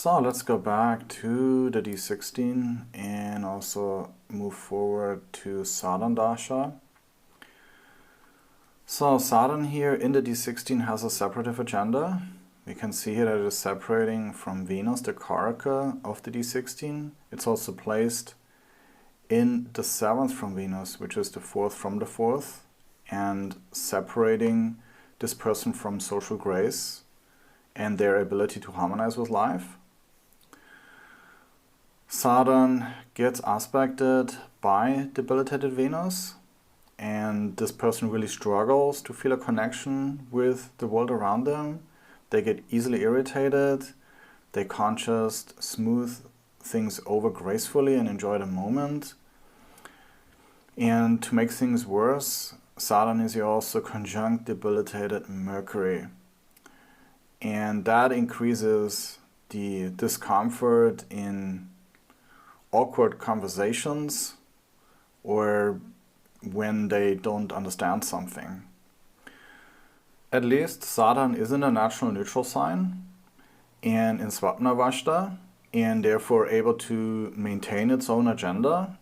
So let's go back to the D16 and also move forward to Saturn Dasha. So Saturn here in the D16 has a separative agenda. We can see here that it is separating from Venus, the Karaka of the D16. It's also placed in the 7th from Venus, which is the 4th from the 4th, and separating this person from social grace and their ability to harmonize with life. Saturn gets aspected by debilitated Venus, and this person really struggles to feel a connection with the world around them. They get easily irritated, they can't just smooth things over gracefully and enjoy the moment. And to make things worse, Saturn is here also conjunct debilitated Mercury. And that increases the discomfort in awkward conversations or when they don't understand something. At least Saturn is in a natural neutral sign and in Swapnavashta, and therefore able to maintain its own agenda.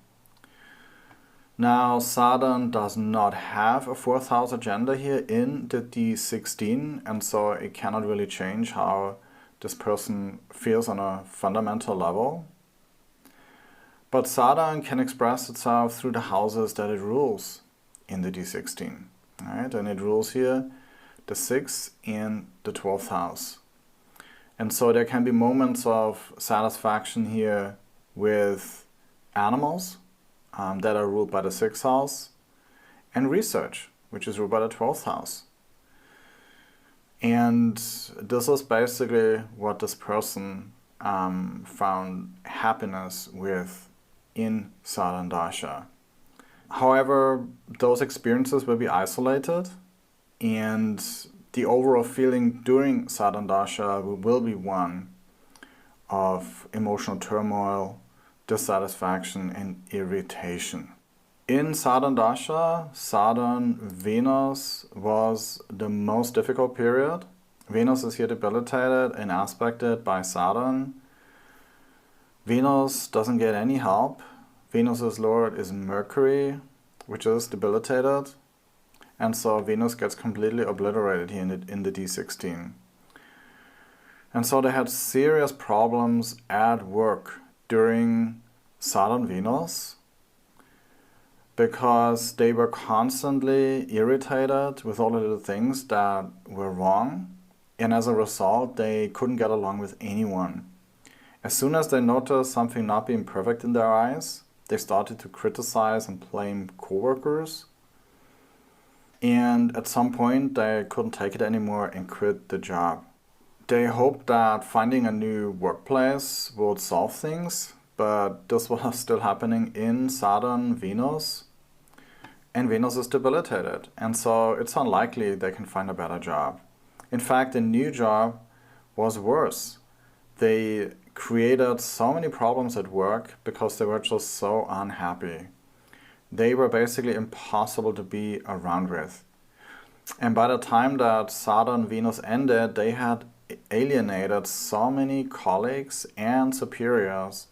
Now Saturn does not have a 4th house agenda here in the D16, and so it cannot really change how this person feels on a fundamental level. But Saturn can express itself through the houses that it rules in the D16. Right? And it rules here the 6th and the 12th house. And so there can be moments of satisfaction here with animals that are ruled by the 6th house, and research, which is ruled by the 12th house. And this is basically what this person found happiness with in Saturn Dasha. However, those experiences will be isolated, and the overall feeling during Saturn Dasha will be one of emotional turmoil, dissatisfaction, and irritation. In Saturn Dasha, Saturn Venus was the most difficult period. Venus is here debilitated and aspected by Saturn. Venus doesn't get any help. Venus's lord is Mercury, which is debilitated. And so Venus gets completely obliterated here in the D16. And so they had serious problems at work during Saturn Venus because they were constantly irritated with all the little things that were wrong. And as a result, they couldn't get along with anyone. As soon as they noticed something not being perfect in their eyes, they started to criticize and blame coworkers. And at some point, they couldn't take it anymore and quit the job. They hoped that finding a new workplace would solve things, but this was still happening in Saturn Venus, and Venus is debilitated, and so it's unlikely they can find a better job. In fact, the new job was worse. They created so many problems at work because they were just so unhappy. They were basically impossible to be around with. And by the time that Saturn Venus ended, they had alienated so many colleagues and superiors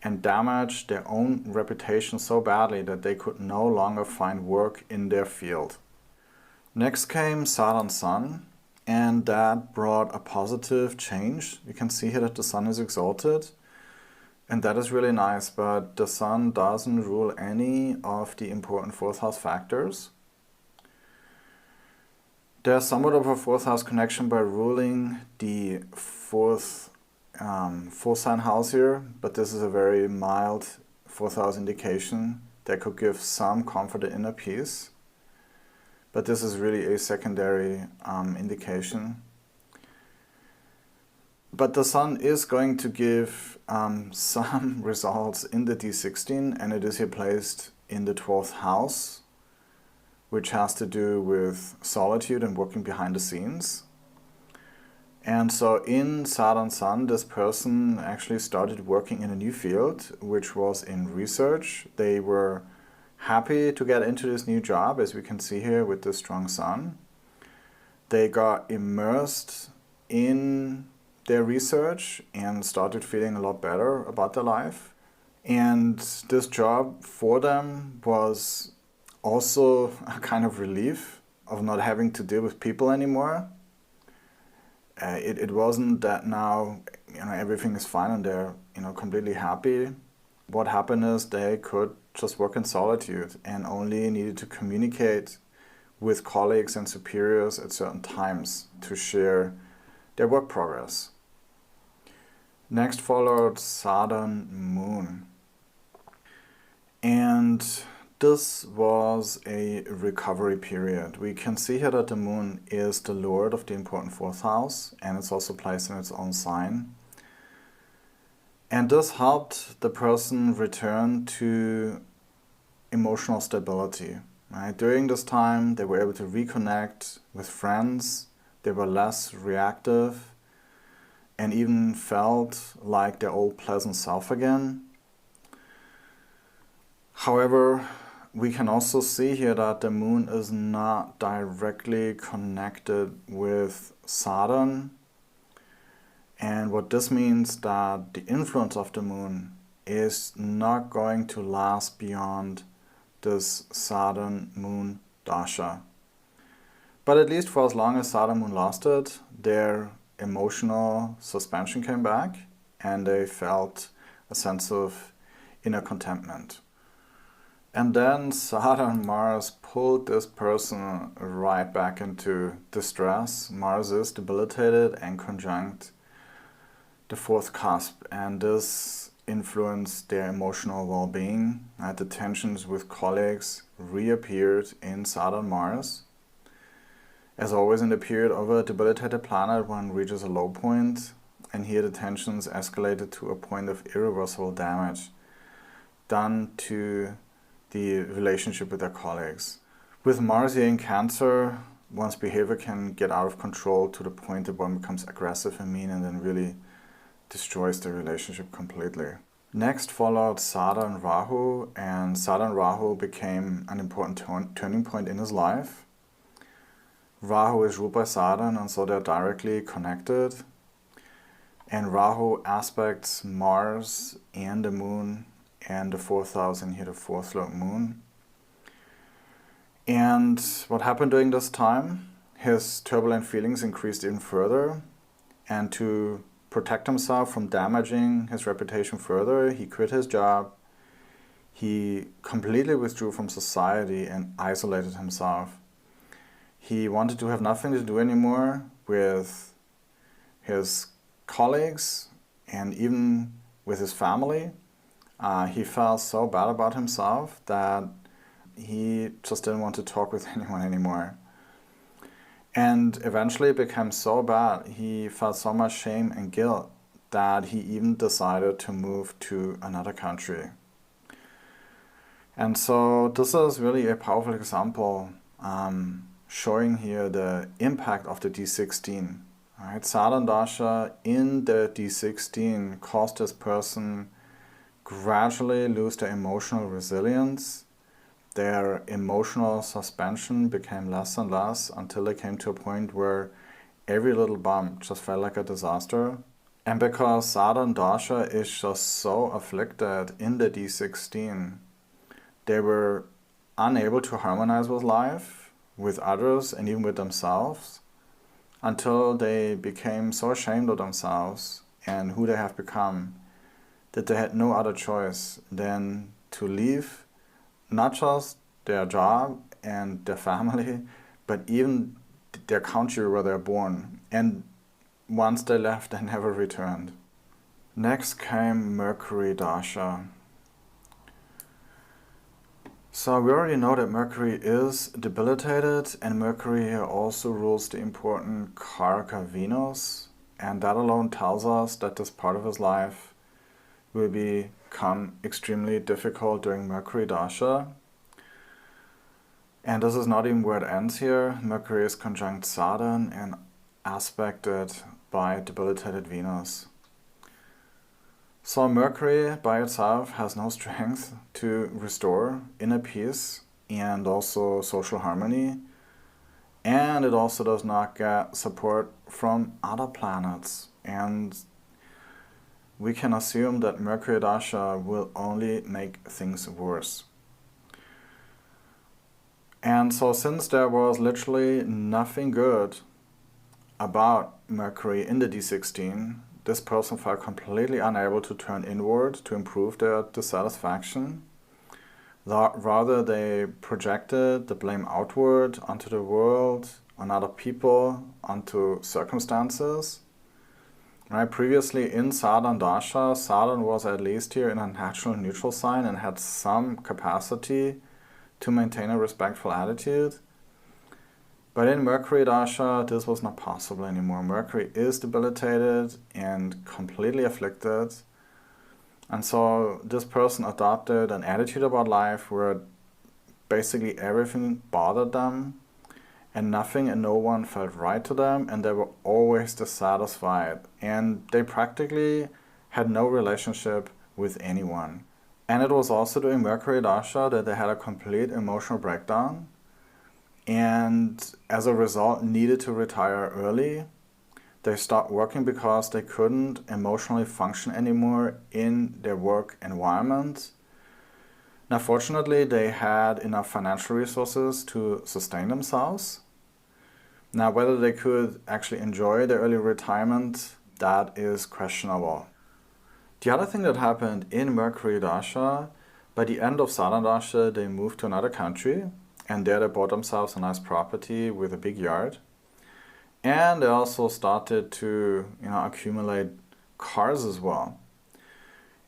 and damaged their own reputation so badly that they could no longer find work in their field. Next came Saturn Sun, and that brought a positive change. You can see here that the Sun is exalted, and that is really nice, but the Sun doesn't rule any of the important 4th house factors. There's somewhat of a 4th house connection by ruling the 4th sign house here, but this is a very mild 4th house indication that could give some comfort and inner peace. But this is really a secondary indication. But the Sun is going to give some results in the D16, and it is here placed in the 12th house, which has to do with solitude and working behind the scenes. And so in Saturn Sun, this person actually started working in a new field, which was in research. They were happy to get into this new job, as we can see here with the strong Sun. They got immersed in their research and started feeling a lot better about their life. And this job for them was also a kind of relief of not having to deal with people anymore. It wasn't that now everything is fine and they're completely happy. What happened is they could just work in solitude and only needed to communicate with colleagues and superiors at certain times to share their work progress. Next followed Southern Moon. And this was a recovery period. We can see here that the moon is the lord of the important fourth house, and it's also placed in its own sign. And this helped the person return to emotional stability. Right? During this time, they were able to reconnect with friends. They were less reactive and even felt like their old pleasant self again. However, we can also see here that the moon is not directly connected with Saturn. And what this means that the influence of the moon is not going to last beyond this Saturn Moon Dasha. But at least for as long as Saturn Moon lasted, their emotional suspension came back and they felt a sense of inner contentment. And then Saturn Mars pulled this person right back into distress. Mars is debilitated and conjunct the fourth cusp, and this influenced their emotional well-being. The tensions with colleagues reappeared in Saturn Mars. As always in the period of a debilitated planet, one reaches a low point, and here the tensions escalated to a point of irreversible damage done to the relationship with their colleagues. With Mars here in Cancer, one's behavior can get out of control to the point that one becomes aggressive and mean and then really destroys the relationship completely. Next followed Saturn Rahu, and Saturn Rahu became an important turning point in his life. Rahu is ruled by Saturn, and so they're directly connected. And Rahu aspects Mars and the moon and the fourth house, and here the fourth lord moon. And what happened during this time? His turbulent feelings increased even further, and to protect himself from damaging his reputation further, he quit his job. He completely withdrew from society and isolated himself. He wanted to have nothing to do anymore with his colleagues and even with his family. He felt so bad about himself that he just didn't want to talk with anyone anymore. And eventually it became so bad, he felt so much shame and guilt that he even decided to move to another country. And so this is really a powerful example showing here the impact of the D16. Right? Saturn Dasha in the D16 caused this person gradually lose their emotional resilience. Their emotional suspension became less and less until they came to a point where every little bump just felt like a disaster. And because Saturn Dasha is just so afflicted in the D16, they were unable to harmonize with life, with others, and even with themselves, until they became so ashamed of themselves and who they have become that they had no other choice than to leave not just their job and their family, but even their country where they're born. And once they left, they never returned. Next came Mercury Dasha. So we already know that Mercury is debilitated, and Mercury here also rules the important Karaka Venus, and that alone tells us that this part of his life will become extremely difficult during Mercury Dasha. And this is not even where it ends here. Mercury is conjunct Saturn and aspected by debilitated Venus. So Mercury by itself has no strength to restore inner peace and also social harmony. And it also does not get support from other planets. and we can assume that Mercury Dasha will only make things worse. And so since there was literally nothing good about Mercury in the D16, this person felt completely unable to turn inward to improve their dissatisfaction. Rather, they projected the blame outward onto the world, on other people, onto circumstances. Right? Previously in Saturn Dasha, Saturn was at least here in a natural neutral sign and had some capacity to maintain a respectful attitude. But in Mercury Dasha, this was not possible anymore. Mercury is debilitated and completely afflicted. And so this person adopted an attitude about life where basically everything bothered them and nothing and no one felt right to them, and they were always dissatisfied. And they practically had no relationship with anyone. And it was also during Mercury Dasha that they had a complete emotional breakdown, and as a result needed to retire early. They stopped working because they couldn't emotionally function anymore in their work environment. Now, fortunately, they had enough financial resources to sustain themselves. Now, whether they could actually enjoy their early retirement, that is questionable. The other thing that happened in Mercury Dasha, by the end of Saturn Dasha, they moved to another country, and there they bought themselves a nice property with a big yard. And they also started to, accumulate cars as well.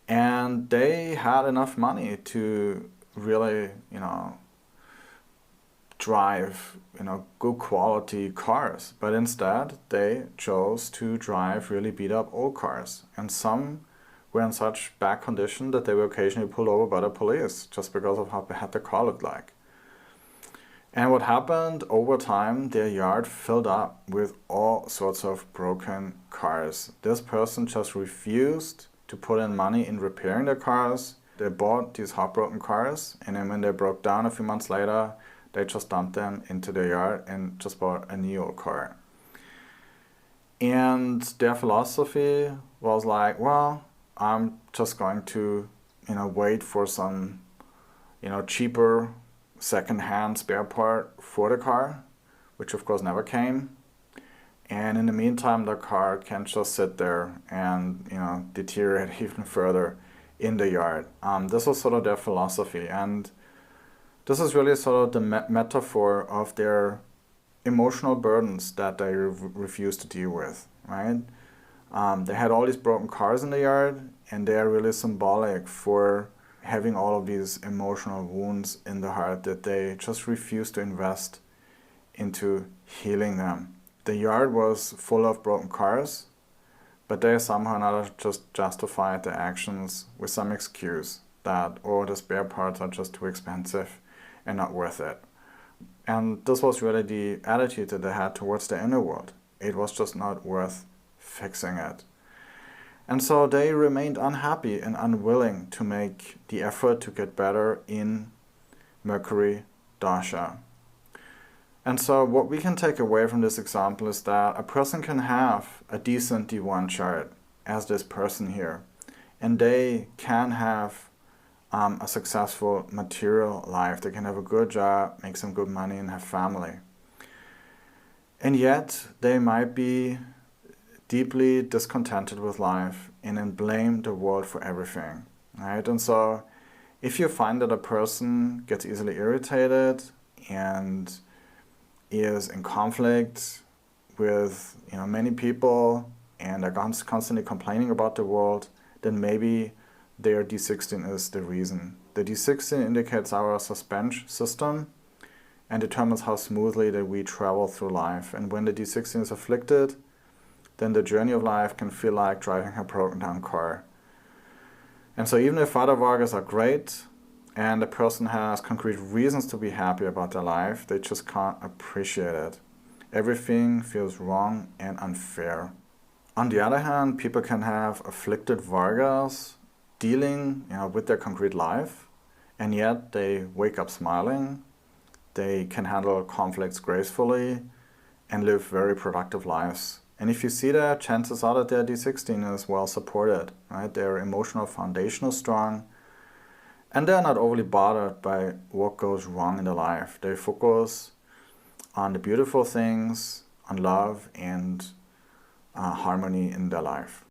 And they had enough money to really, drive, good quality cars. But instead, they chose to drive really beat up old cars. And some were in such bad condition that they were occasionally pulled over by the police just because of how bad the car looked like. And what happened over time, their yard filled up with all sorts of broken cars. This person just refused to put in money in repairing their cars. They bought these heartbroken cars, and then when they broke down a few months later, they just dumped them into their yard and just bought a new car. And their philosophy was like, well, I'm just going to, wait for some, cheaper second-hand spare part for the car, which of course never came. And in the meantime, the car can just sit there and deteriorate even further in the yard. This was sort of their philosophy, and this is really sort of the metaphor of their emotional burdens that they refuse to deal with, right? They had all these broken cars in the yard, and they are really symbolic for having all of these emotional wounds in the heart that they just refuse to invest into healing them. The yard was full of broken cars, but they somehow or another just justified their actions with some excuse that, the spare parts are just too expensive and not worth it. And this was really the attitude that they had towards the inner world. It was just not worth fixing it. And so they remained unhappy and unwilling to make the effort to get better in Mercury Dasha. And so what we can take away from this example is that a person can have a decent D1 chart, as this person here, and they can have a successful material life. They can have a good job, make some good money, and have family. And yet they might be deeply discontented with life and then blame the world for everything, right? And so if you find that a person gets easily irritated and is in conflict with many people and are constantly complaining about the world, then maybe their D16 is the reason. The D16 indicates our suspension system and determines how smoothly that we travel through life. And when the D16 is afflicted, then the journey of life can feel like driving a broken down car. And so even if other Vargas are great and the person has concrete reasons to be happy about their life, they just can't appreciate it. Everything feels wrong and unfair. On the other hand, people can have afflicted Vargas dealing with their concrete life, and yet they wake up smiling, they can handle conflicts gracefully and live very productive lives And if you see that, chances are that their D16 is well supported, right? Their emotional foundation is strong, and they're not overly bothered by what goes wrong in their life. They focus on the beautiful things, on love and harmony in their life.